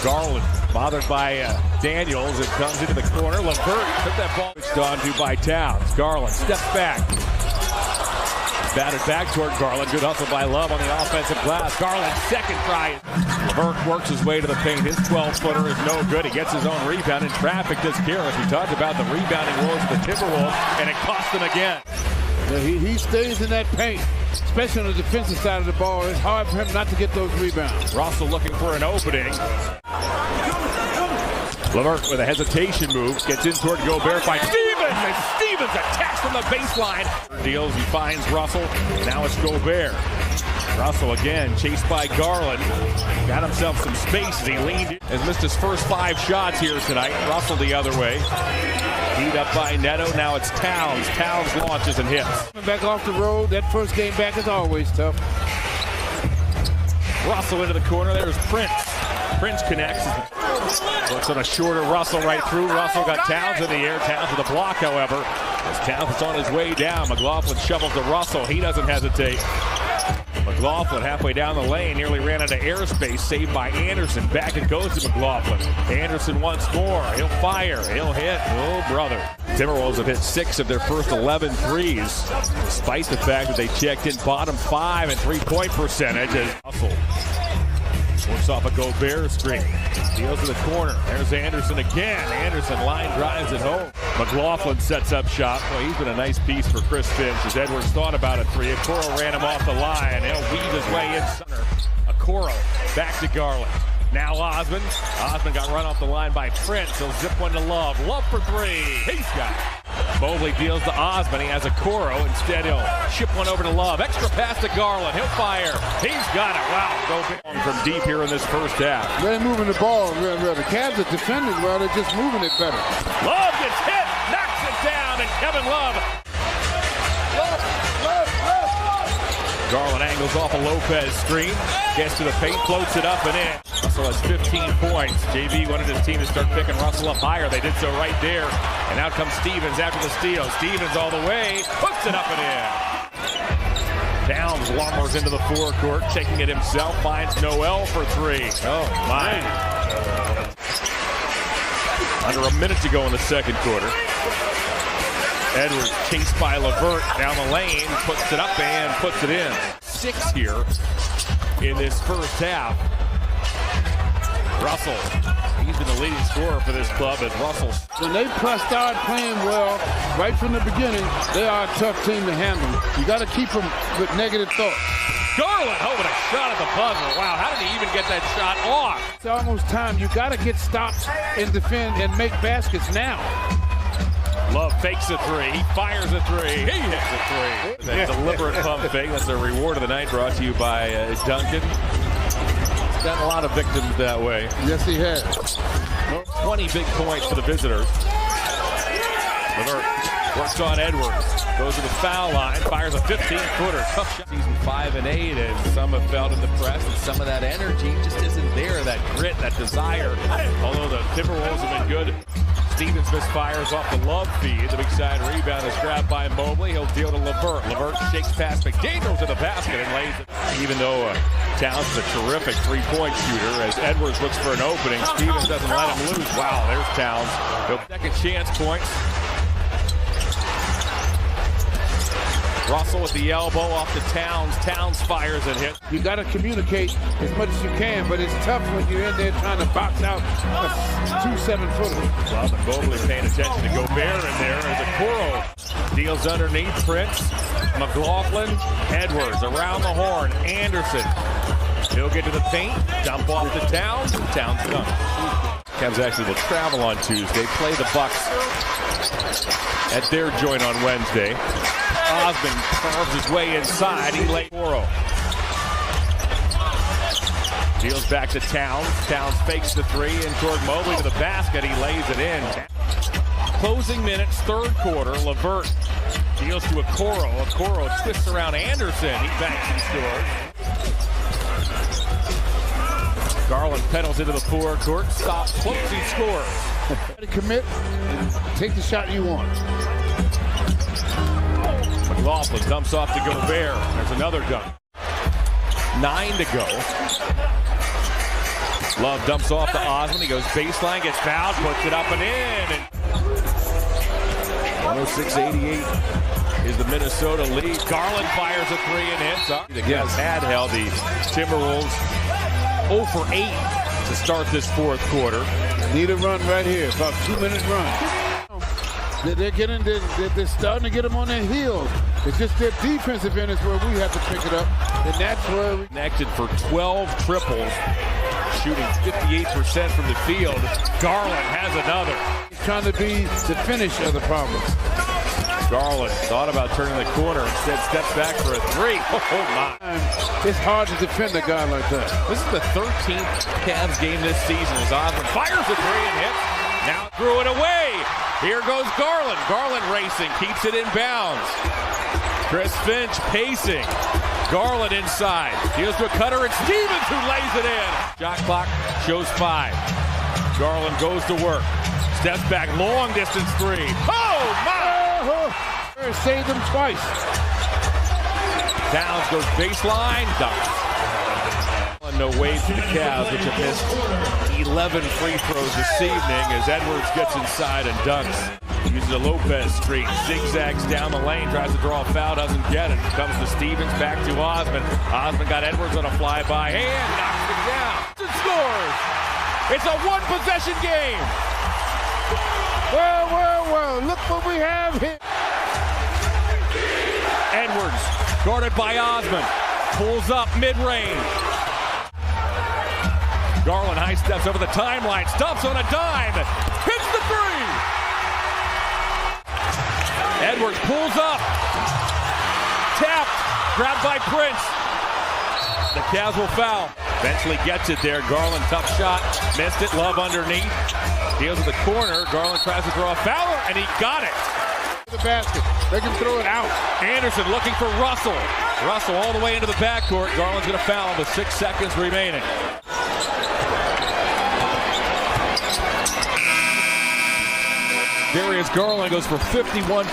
Garland bothered by Daniels. It comes into the corner. LeVert took that ball. It's gone to by Towns. Garland steps back. Batted back toward Garland. Good hustle by Love on the offensive glass. Garland's second try. LeVert works his way to the paint. His 12-footer is no good. He gets his own rebound in traffic. Does Garrett. We talked about the rebounding woes of the Timberwolves, and it cost them again. Yeah, he stays in that paint, especially on the defensive side of the ball. It's hard for him not to get those rebounds. Russell looking for an opening. LeVert with a hesitation move. Gets in toward Gobert. Finds Stevens, and Stevens attacks from the baseline. Deals, he finds Russell. Now it's Gobert. Russell again, chased by Garland. Got himself some space as he leaned in. Has missed his first 5 shots here tonight. Russell the other way. Beat up by Neto. Now it's Towns. Towns launches and hits. Back off the road. That first game back is always tough. Russell into the corner. There's Prince. Prince connects. Looks on a shorter Russell right through. Russell got Towns in the air. Towns with a block, however. As Towns is on his way down, McLaughlin shovels to Russell. He doesn't hesitate. McLaughlin halfway down the lane, nearly ran out of airspace, saved by Anderson. Back it goes to McLaughlin. Anderson once more. He'll fire. He'll hit. Oh, brother. Timberwolves have hit 6 of their first 11 threes, despite the fact that they checked in bottom 5 in three-point percentage. Russell works off a Gobert screen. Deals to the corner. There's Anderson again. Anderson line drives it home. McLaughlin sets up shot. Well, he's been a nice piece for Chris Finch as Edwards thought about a 3. Okoro ran him off the line. He'll weave his way in center. Okoro back to Garland. Now Osman. Osman got run off the line by Prince. He'll zip one to Love. Love for 3. He's got it. Mobley deals to Osman. He has Okoro. Instead, he'll ship one over to Love. Extra pass to Garland. He'll fire. He's got it. Wow. Go from deep here in this first half. They're moving the ball. The Cavs are defending well. They're just moving it better. Love gets hit. Knocks it down. And Kevin Love. Garland angles off a Lopez screen. Gets to the paint. Floats it up and in. Russell has 15 points. JV wanted his team to start picking Russell up higher. They did so right there. And out comes Stevens after the steal. Stevens all the way. Puts it up and in. Towns warmers into the forecourt. Taking it himself. Finds Noel for 3. Oh, my. Under a minute to go in the second quarter. Edwards chased by LeVert down the lane, puts it up and puts it in. 6 here in this first half. Russell, he's been the leading scorer for this club, and Russell. When they start playing well right from the beginning, they are a tough team to handle. You got to keep them with negative thoughts. Garland, oh, what a shot at the buzzer. Wow, how did he even get that shot off? It's almost time. You got to get stops and defend and make baskets now. Love fakes a 3. He fires a 3. He hits a 3. That deliberate pump fake. That's the reward of the night, brought to you by Duncan. He's gotten a lot of victims that way. Yes, he has. 20 big points for the visitors. LeVert works on Edwards. Goes to the foul line. Fires a 15-footer. Tough shot. Season 5 and 8, and some have felt in the press, and some of that energy just isn't there. That grit, that desire. Although the Timberwolves have been good. Stevens misfires off the Love feed. The big side rebound is grabbed by Mobley. He'll deal to LeVert. LeVert shakes past McDaniels to the basket and lays it. Even though Towns is a terrific three-point shooter, as Edwards looks for an opening, Stevens doesn't let him loose. Wow, there's Towns. Second chance points. Russell with the elbow off to Towns. Towns fires and hits. You got to communicate as much as you can, but it's tough when you're in there trying to box out a 2-7-footer. Love and Mobley paying attention to Gobert in there as Okoro deals underneath Prince. McLaughlin, Edwards around the horn. Anderson. He'll get to the paint. Dump off to Towns. Towns comes. Cavs actually will travel on Tuesday. Play the Bucks at their joint on Wednesday. Osman carves his way inside. He lays Okoro. Deals back to Towns. Towns fakes the 3 in toward Mobley to the basket. He lays it in. Closing minutes, third quarter. LeVert deals to Okoro. Okoro twists around Anderson. He banks and scores. Garland pedals into the forecourt. Stops, close, he scores. Commit and take the shot you want. McLaughlin dumps off to Gobert. There's another dunk. 9 to go. Love dumps off to Osmond. He goes baseline, gets fouled, puts it up and in. 106-88 is the Minnesota lead. Garland fires a three and hits. The Cavs had held the Timberwolves 0 for 8 to start this fourth quarter. Need a run right here, about 2-minute run. They're starting to get them on their heels. It's just their defensive end is where we have to pick it up, and that's where we connected for 12 triples, shooting 58% from the field. Garland has another. He's trying to be the finish of the problem. Garland thought about turning the corner, instead steps back for a three. Oh my. It's hard to defend a guy like that. This is the 13th Cavs game this season as Osmond fires a three and hits. Now threw it away. Here goes Garland. Garland racing, keeps it in bounds. Chris Finch pacing. Garland inside. Deals to a cutter, and Stevens who lays it in. Shot clock shows 5. Garland goes to work. Steps back, long distance three. Oh my! Saved him twice. Towns goes baseline, dunks. No way for the Cavs, which have missed 11 free throws this evening as Edwards gets inside and dunks. Uses a Lopez streak, zigzags down the lane, tries to draw a foul, doesn't get it. Comes to Stevens, back to Osmond. Osmond got Edwards on a fly-by hand, knocks it down. And scores! It's a one-possession game. Well, look what we have here. Edwards, guarded by Osmond, pulls up mid-range. Garland high steps over the timeline, stops on a dime, hits the three. Edwards pulls up, tapped, grabbed by Prince. The Cavs will foul. Eventually gets it there. Garland, tough shot, missed it. Love underneath, deals with the corner. Garland tries to draw a foul, and he got it. The basket. They can throw it out. Anderson looking for Russell. Russell all the way into the backcourt. Garland's going to foul with 6 seconds remaining. Darius Garland goes for 51.